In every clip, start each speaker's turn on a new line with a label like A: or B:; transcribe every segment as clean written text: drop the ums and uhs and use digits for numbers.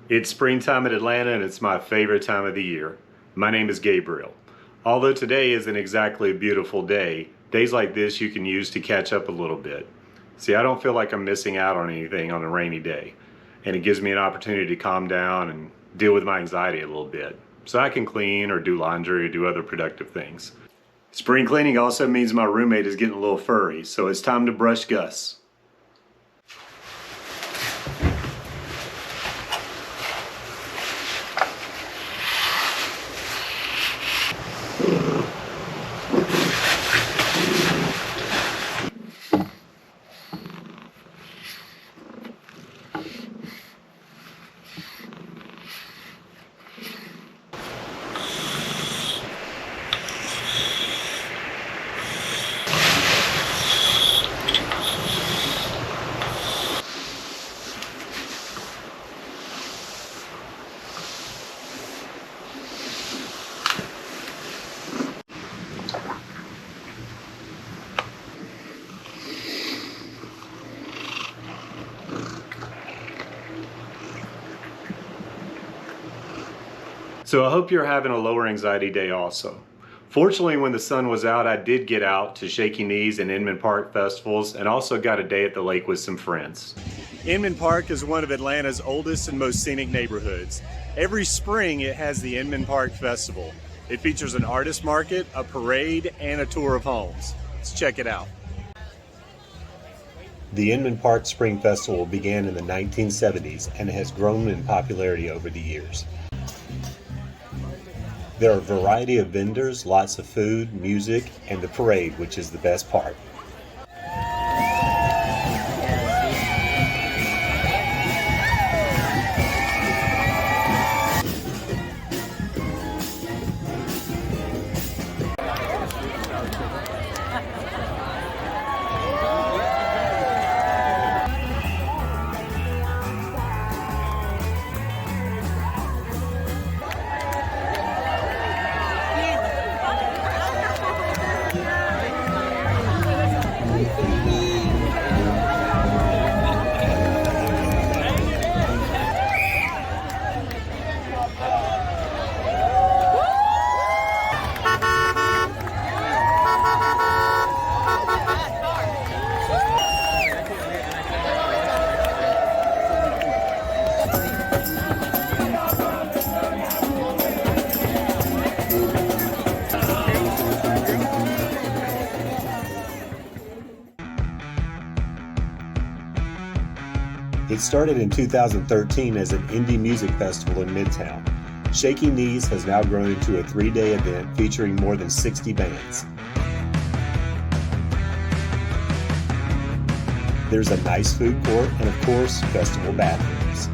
A: It's springtime in Atlanta and it's my favorite time of the year. My name is Gabriel. Although today isn't exactly a beautiful day, days like this you can use to catch up a little bit. See, I don't feel like I'm missing out on anything on a rainy day, and it gives me an opportunity to calm down and deal with my anxiety a little bit, so I can clean or do laundry or do other productive things. Spring cleaning also means my roommate is getting a little furry, so it's time to brush Gus. So I hope you're having a lower anxiety day also. Fortunately, when the sun was out, I did get out to Shaky and Inman Park festivals and also got a day at the lake with some friends. Inman Park is one of Atlanta's oldest and most scenic neighborhoods. Every spring it has the Inman Park Festival. It features an artist market, a parade, and a tour of homes. Let's check it out. The Inman Park Spring Festival began in the 1970s and has grown in popularity over the years. There are a variety of vendors, lots of food, music, and the parade, which is the best part. It started in 2013 as an indie music festival in Midtown. Shaky has now grown into a 3-day event featuring more than 60 bands. There's a nice food court and, of course, festival bathrooms.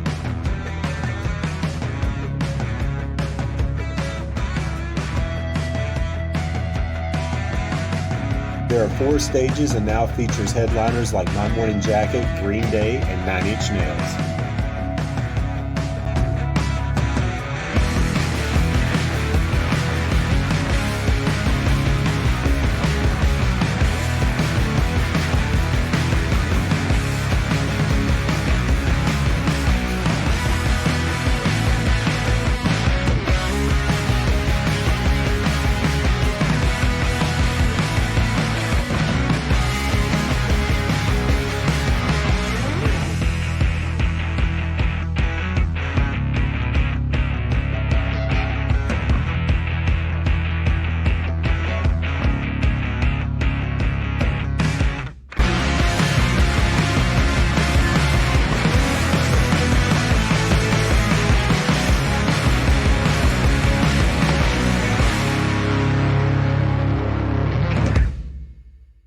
A: There are 4 stages and now features headliners like My Morning Jacket, Green Day, and 9 Inch Nails.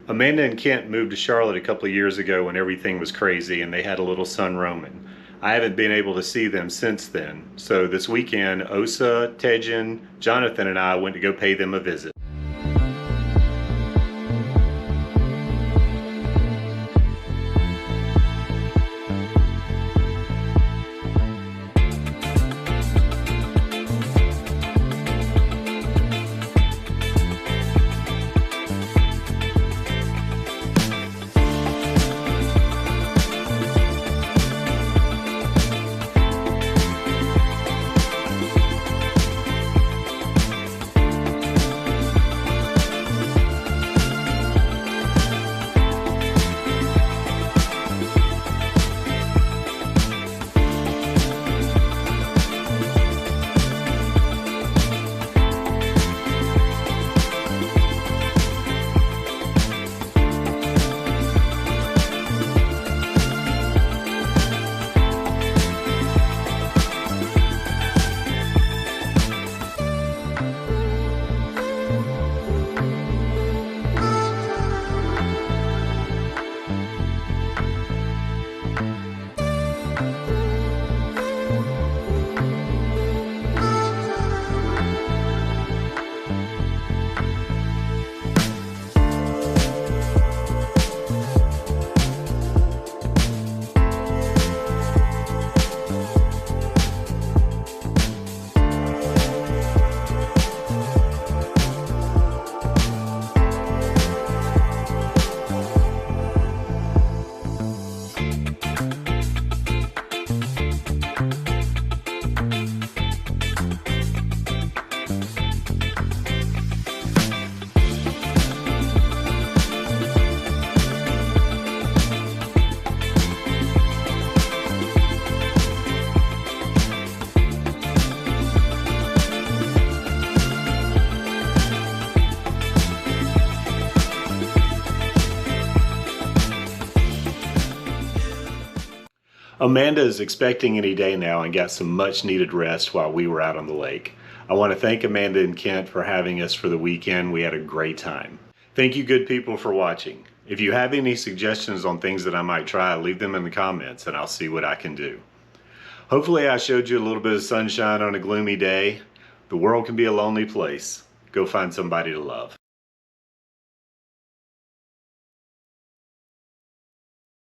A: Amanda and Kent moved to Charlotte a couple of years ago when everything was crazy and they had a little son Roman. I haven't been able to see them since then, so this weekend Osa, Tejan, Jonathan and I went to go pay them a visit. Amanda is expecting any day now and got some much needed rest while we were out on the lake. I want to thank Amanda and Kent for having us for the weekend. We had a great time. Thank you good people for watching. If you have any suggestions on things that I might try, leave them in the comments and I'll see what I can do. Hopefully I showed you a little bit of sunshine on a gloomy day. The world can be a lonely place. Go find somebody to love.